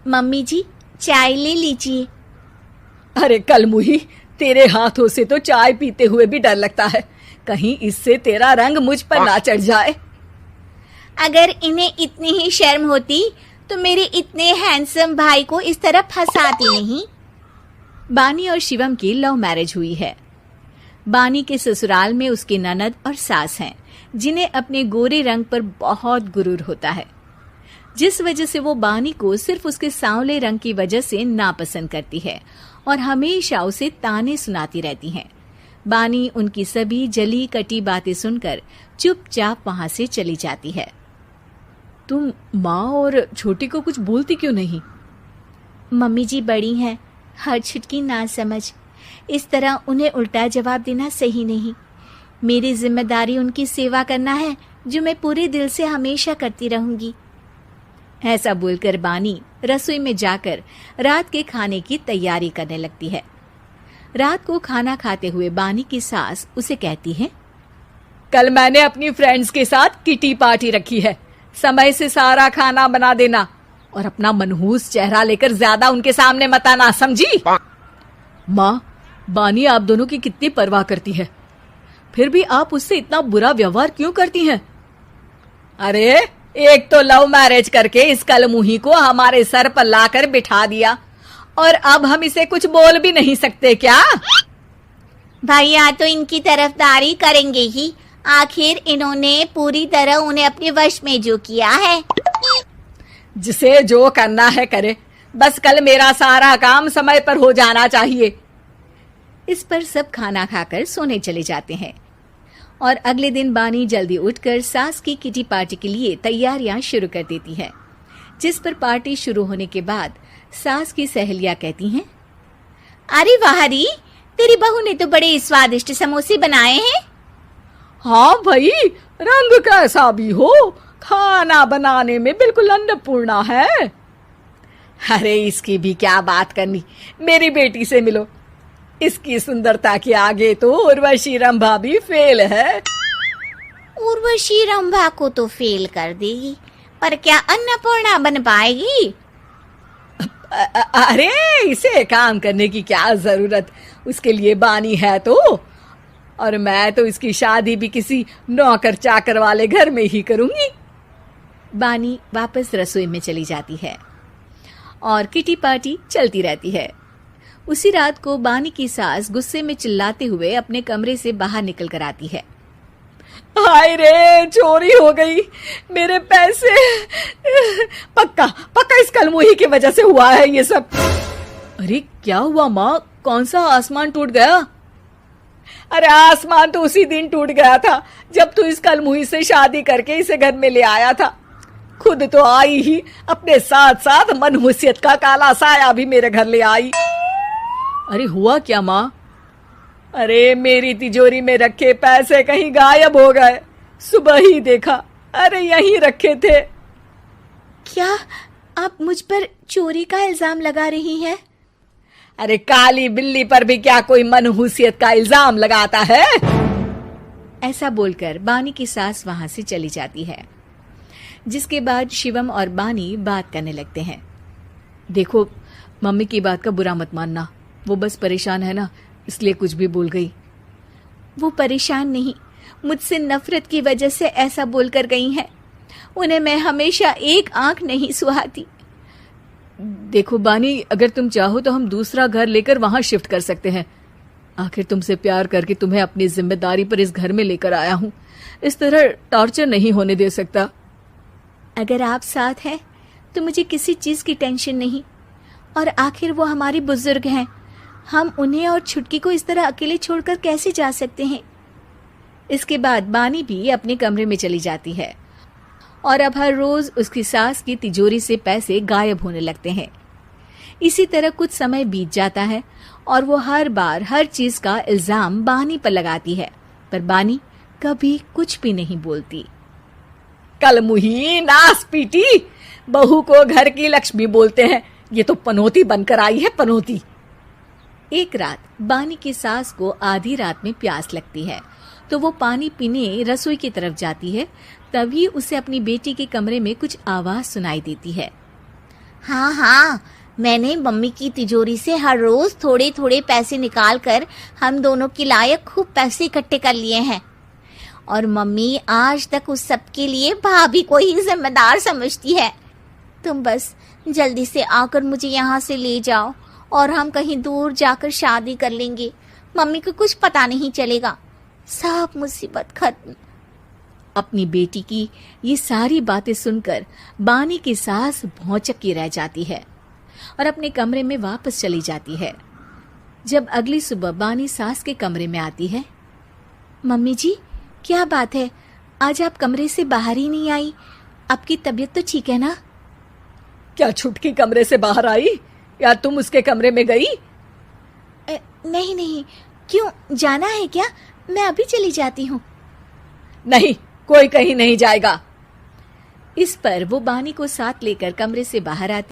Mummy जी, चाय ले लीजिए। अरे कलमुही, तेरे हाथों से तो चाय पीते हुए भी डर लगता है, कहीं इससे तेरा रंग मुझ पर ना चढ़ जाए। अगर इन्हें इतनी ही शर्म होती तो मेरे इतने हैंडसम भाई को इस तरह फंसाती नहीं। बानी और शिवम की लव मैरिज हुई है। बानी के ससुराल में उसकी ननद और सास हैं, जिन्हें अपने गोरे रंग पर बहुत गुरूर होता है, जिस वजह से वो बानी को सिर्फ उसके सांवले रंग की वजह से नापसंद करती है और हमेशा उसे ताने सुनाती रहती हैं। बानी उनकी सभी जली कटी बातें सुनकर चुपचाप वहां से चली जाती है। तुम माँ और छोटी को कुछ बोलती क्यों नहीं? मम्मी जी बड़ी हैं, हर छुटकी ना समझ, इस तरह उन्हें उल्टा जवाब देना सही नहीं। मेरी जिम्मेदारी उनकी सेवा करना है, जो मैं पूरे दिल से हमेशा करती रहूंगी। ऐसा बोलकर बानी रसोई में जाकर रात के खाने की तैयारी करने लगती है। रात को खाना खाते हुए बानी की सास उसे कहती है, कल मैंने अपनी फ्रेंड्स के साथ किटी पार्टी रखी है, समय से सारा खाना बना देना और अपना मनहूस चेहरा लेकर ज्यादा उनके सामने मत आना, समझी? माँ, बानी आप दोनों की कितनी परवाह करती है, फिर भी आप उससे इतना बुरा व्यवहार क्यों करती हैं? अरे एक तो लव मैरिज करके इस कलमुही को हमारे सर पर लाकर बिठा दिया और अब हम इसे कुछ बोल भी नहीं सकते क्या? भैया तो इनकी तरफदारी करेंगे ही, आखिर इन्होंने पूरी तरह उन्हें अपने वश में जो किया है। जिसे जो करना है करे, बस कल मेरा सारा काम समय पर हो जाना चाहिए। इस पर सब खाना खाकर सोने चले जाते हैं और अगले दिन बानी जल्दी उठकर सास की किटी पार्टी के लिए तैयारियां शुरू कर देती है, जिस पर पार्टी शुरू होने के बाद सास की सहेलियां कहती हैं, अरे वाह री, तेरी बहू ने तो बड़े स्वादिष्ट समोसे बनाए हैं। हाँ भाई, रंग कैसा भी हो, खाना बनाने में बिल्कुल अन्नपूर्णा है। अरे इसकी भी क्या बात करनी, मेरी बेटी से मिलो, इसकी सुंदरता के आगे तो उर्वशी रंभा भी फेल है। उर्वशी रंभा को तो फेल कर देगी, पर क्या अन्नपूर्णा बन पाएगी? अरे इसे काम करने की क्या जरूरत, उसके लिए बानी है तो, और मैं तो इसकी शादी भी किसी नौकर चाकर वाले घर में ही करूंगी। बानी वापस रसोई में चली जाती है और किटी पार्टी चलती रहती है। उसी रात को बानी की सास गुस्से में चिल्लाते हुए अपने कमरे से बाहर निकल कर आती है। हाय रे, चोरी हो गई, मेरे पैसे, पक्का पक्का इस कलमुही की वजह से हुआ है ये सब। अरे क्या हुआ माँ, कौन सा आसमान टूट गया? अरे आसमान तो उसी दिन टूट गया था जब तू इस कलमुही से शादी करके इसे घर में ले आया था। खुद तो आई ही, अपने साथ साथ मनहूसियत का काला साया भी मेरे घर ले आई। अरे हुआ क्या माँ? अरे मेरी तिजोरी में रखे पैसे कहीं गायब हो गए, सुबह ही देखा, अरे यहीं रखे थे। क्या आप मुझ पर चोरी का इल्जाम लगा रही हैं? अरे काली बिल्ली पर भी क्या कोई मनहूसियत का इल्जाम लगाता है? ऐसा बोलकर बानी की सास वहां से चली जाती है, जिसके बाद शिवम और बानी बात करने लगते हैं। देखो, मम्मी की बात का बुरा मत मानना, वो बस परेशान है ना, इसलिए कुछ भी बोल गई। वो परेशान नहीं, मुझसे नफरत की वजह से ऐसा बोलकर गई हैं। उन्हें मैं हमेशा एक आंख नहीं सुहाती। देखो बानी, अगर तुम चाहो तो हम दूसरा घर लेकर वहां शिफ्ट कर सकते हैं। आखिर तुमसे प्यार करके तुम्हें अपनी जिम्मेदारी पर इस घर में लेकर आया हूं, इस तरह टॉर्चर नहीं होने दे सकता। अगर आप साथ हैं तो मुझे किसी चीज की टेंशन नहीं, और आखिर वो हमारी बुजुर्ग हैं, हम उन्हें और छुटकी को इस तरह अकेले छोड़कर कैसे जा सकते हैं? इसके बाद बानी भी अपने कमरे में चली जाती है और अब हर रोज उसकी सास की तिजोरी से पैसे गायब होने लगते हैं। इसी तरह कुछ समय बीत जाता है और वो हर बार हर चीज का इल्जाम बानी पर लगाती है, पर बानी कभी कुछ भी नहीं बोलती। कलमुही नास पीटी, बहू को घर की लक्ष्मी बोलते हैं, ये तो पनौती बनकर आई है, पनौती। एक रात बानी की सास को आधी रात में प्यास लगती है, तो वो पानी पीने रसोई की तरफ जाती है। तभी उसे अपनी बेटी के कमरे में कुछ आवाज सुनाई देती है। हाँ हाँ, मैंने मम्मी की तिजोरी से हर रोज थोड़े थोड़े पैसे निकाल कर हम दोनों के लायक खूब पैसे इकट्ठे कर लिए हैं। और मम्मी आज तक उस सब के लिए भाभी को ही जिम्मेदार समझती है। तुम बस जल्दी से आकर मुझे यहाँ से ले जाओ और हम कहीं दूर जाकर शादी कर लेंगे। मम्मी को कुछ पता नहीं चलेगा, सब मुसीबत खत्म। अपनी बेटी की ये सारी बातें सुनकर बानी की सास भौंचक्की रह जाती है और अपने कमरे में वापस चली जाती है। जब अगली सुबह बानी सास के कमरे में आती है, मम्मी जी, क्या बात है, आज आप कमरे से बाहर ही नहीं आई? आपकी तबीयत तो ठीक है ना? क्या छुटकी कमरे से बाहर आई या तुम उसके कमरे में गई? नहीं नहीं, क्यों, जाना है क्या? मैं अभी चली जाती हूँ। नहीं, कोई कहीं नहीं जाएगा। इस पर वो बानी को साथ लेकर कमरे से बाहर आती